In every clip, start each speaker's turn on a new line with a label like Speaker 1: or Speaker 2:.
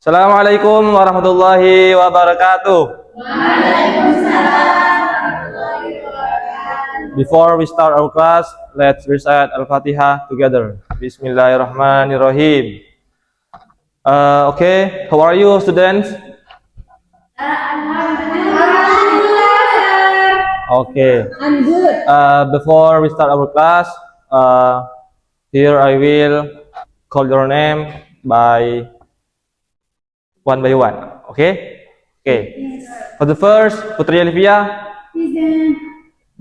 Speaker 1: Assalamualaikum warahmatullahi wabarakatuh. Before we start our class, let's recite Al-Fatihah together. Bismillahirrahmanirrahim. Okay, how are you, students? Okay.
Speaker 2: I'm good.
Speaker 1: Before we start our class, here I will call your name by one. Okay? Okay. For the first, Putri Olivia,
Speaker 2: Present.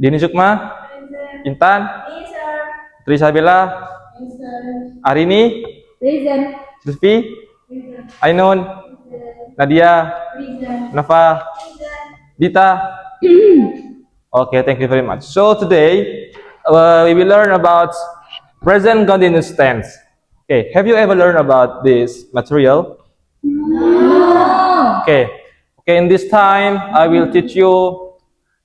Speaker 1: Dini Sukma,
Speaker 2: Present.
Speaker 1: Intan,
Speaker 2: Yes, sir.
Speaker 1: Putri Sabila,
Speaker 2: Yes, sir.
Speaker 1: Arini,
Speaker 2: Present.
Speaker 1: Lutfi,
Speaker 2: Present.
Speaker 1: Ainun, Nadia,
Speaker 2: Present.
Speaker 1: Nafa, Dita. Okay, thank you very much. So today, we will learn about present continuous tense. Okay, have you ever learned about this material?
Speaker 2: No.
Speaker 1: Okay, in this time, I will teach you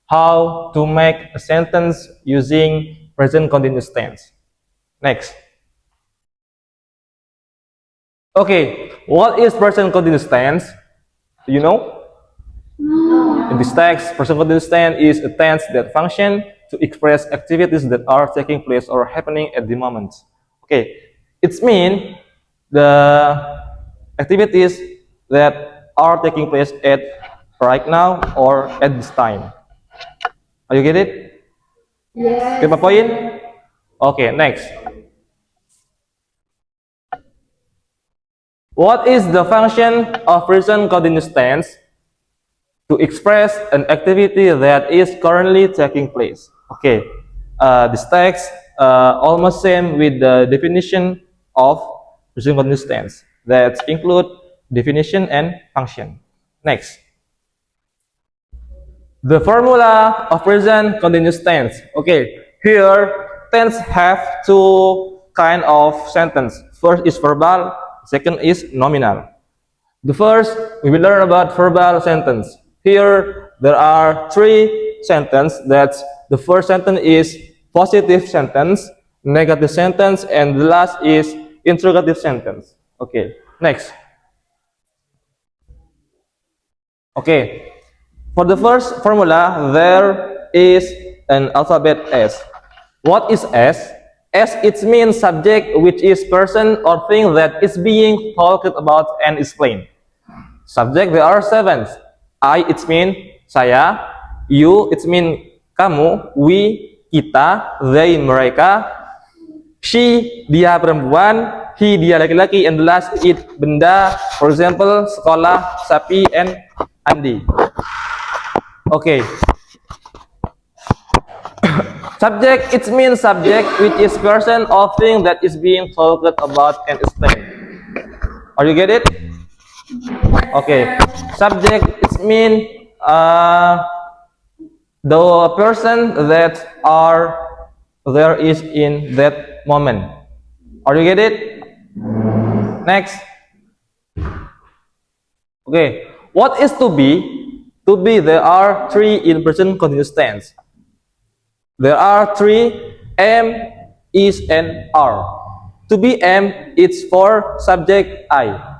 Speaker 1: how to make a sentence using present continuous tense. Next. Okay, what is present continuous tense? Do you know?
Speaker 2: No.
Speaker 1: In this text, present continuous tense is a tense that functions to express activities that are taking place or happening at the moment. Okay, it means the activities that are taking place at right now or at this time. Are you get it?
Speaker 2: Yes.
Speaker 1: Get my point? Okay, next. What is the function of present continuous tense? To express an activity that is currently taking place. Okay, this text almost same with the definition of present continuous tense that include definition and function. Next, the formula of present continuous tense. Okay, here tense have two kind of sentence. First is verbal, second is nominal. The first, we will learn about verbal sentence. Here, there are three sentences. That's the first sentence is positive sentence, negative sentence, and the last is interrogative sentence. Okay, next. Okay, for the first formula, there is an alphabet S. What is S? S, it means subject, which is person or thing that is being talked about and explained. Subject, there are seven. I, it mean saya. You, it mean kamu. We, kita. They, mereka. She, dia perempuan. He, dia laki-laki. And the last, it, benda. For example, sekolah, sapi, and Andi. Okay. Subject, it means subject, which is person or thing that is being talked about and explained. Are you get it? Okay, subject it mean the person that are there is in that moment. Are you get it? Next. Okay, what is to be? To be, there are three in present continuous tense. There are three: am, is, and are. To be am, it's for subject I.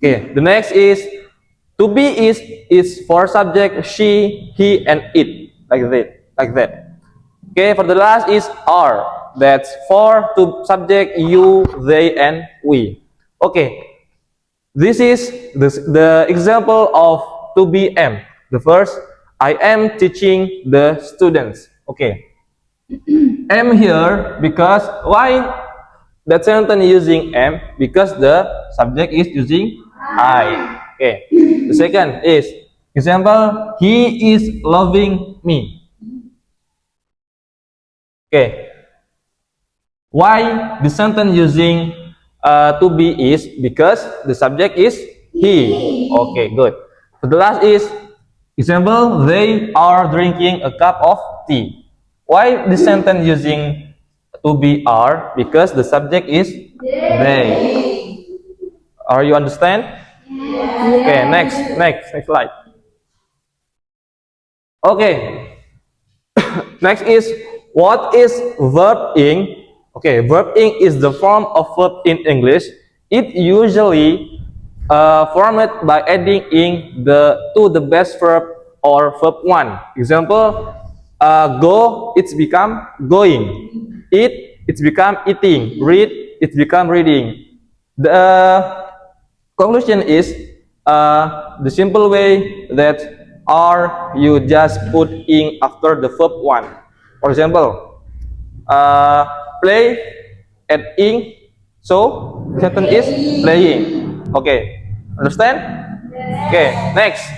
Speaker 1: Okay, the next is to be is for subject she, he, and it, like that. Okay, for the last is are. That's for to subject you, they, and we. Okay, this is the example of to be am. The first, I am teaching the students. Okay, am here because why? That sentence using am because the subject is using I. Okay. The second is example, he is loving me. Okay. Why the sentence using to be is because the subject is he. Okay, good. So the last is example, they are drinking a cup of tea. Why the sentence using to be are because the subject is they. Are you understand? Okay, next slide. Okay, next is what is verb ing? Okay, verb ing is the form of verb in English. It usually formed by adding ing to the best verb or verb one. Example, go it's become going, eat it's become eating, read it's become reading. The conclusion is the simple way that are you just put in after the verb one. For example, play and ing, so sentence is playing. Okay, understand? Okay, next.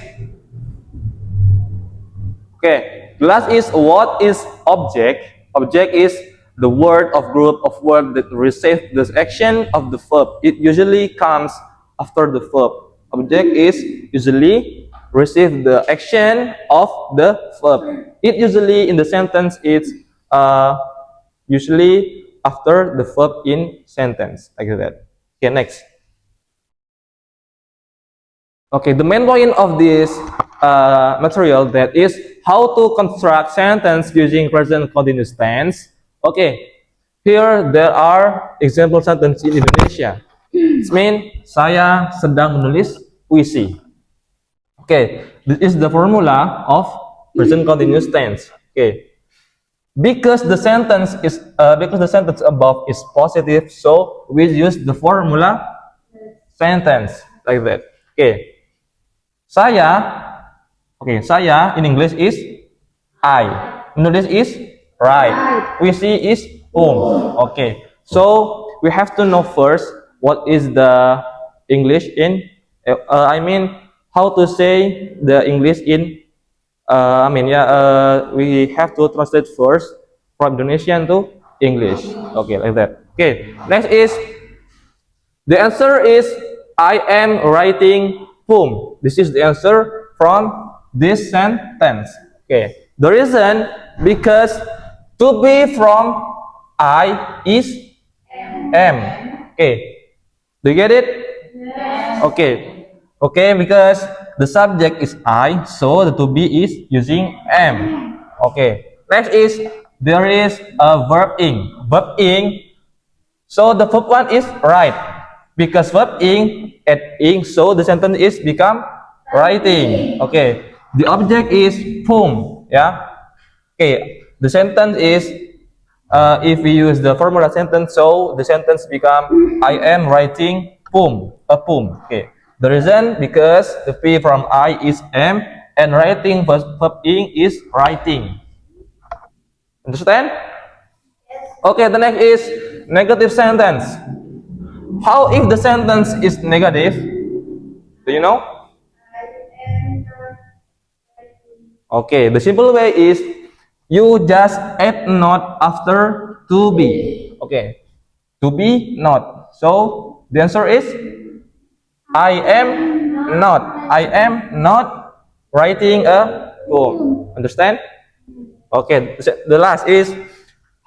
Speaker 1: Okay, the last is what is object? Object is the word of group of word that receive the action of the verb. It usually comes after the verb. Object is usually receive the action of the verb. It usually in the sentence is usually after the verb in sentence like that. Okay, next. Okay, the main point of this material that is how to construct sentence using present continuous tense. Okay, here there are example sentence in Indonesia. It means saya sedang menulis puisi. Okay, this is the formula of present continuous tense. Okay, because the sentence above is positive, so we use the formula sentence like that. Okay. Saya, saya in English is I. Menulis is write. We see is Okay. So we have to know first what is the English in. How to say the English in. We have to translate first from Indonesian to English. Okay, like that. Okay. Next is the answer is I am writing poem. This is the answer from this sentence. Okay. The reason because to be from I is am. Okay. Do you get it? Okay. Okay, because the subject is I, so the to be is using am. Okay. Next is there is a verb ing. Verb ing. So the verb one is right. Because verb ing at ing, so the sentence is become writing. Okay. The object is poem. Yeah. Okay. The sentence is if we use the formula sentence, so the sentence become I am writing poem. A poem. Okay. The reason because the P from I is am and writing verb ing is writing. Understand? Okay. The next is negative sentence. How if the sentence is negative? Do you know? Okay, the simple way is you just add not after to be. Okay, to be not. So the answer is I am not. I am not writing a poem. Understand? Okay, the last is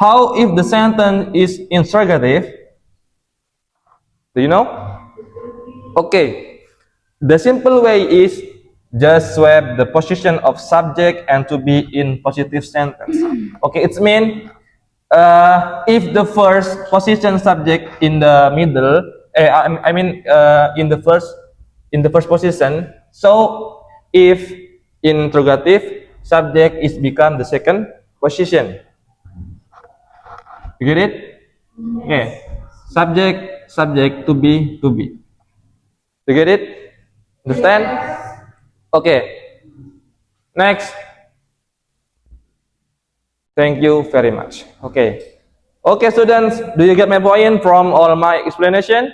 Speaker 1: how if the sentence is interrogative? Do you know? Okay, the simple way is just swap the position of subject and to be in positive sentence. Okay, it's mean if the first position subject in the middle, in the first position. So if interrogative subject is become the second position. You get it? Okay. Subject to be. You get it? Understand? Okay. Next. Thank you very much. Okay. Okay, students, do you get my point from all my explanation?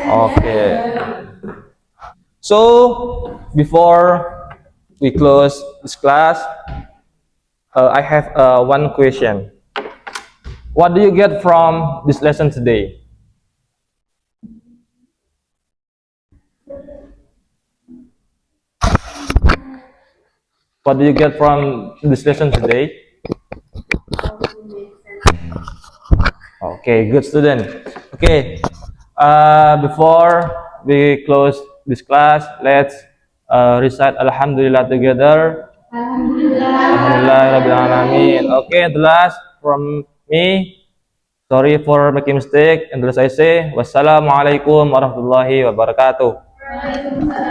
Speaker 1: Okay. So, before we close this class, I have one question. What do you get from this lesson today? What do you get from this lesson today? Okay, good student. Okay, before we close this class, let's recite Alhamdulillah together.
Speaker 2: Alhamdulillah.
Speaker 1: Alhamdulillahirrahmanirrahim. Okay, the last from me. Sorry for making mistake. And the last I say, wassalamualaikum warahmatullahi wabarakatuh.
Speaker 2: Waalaikumsalam.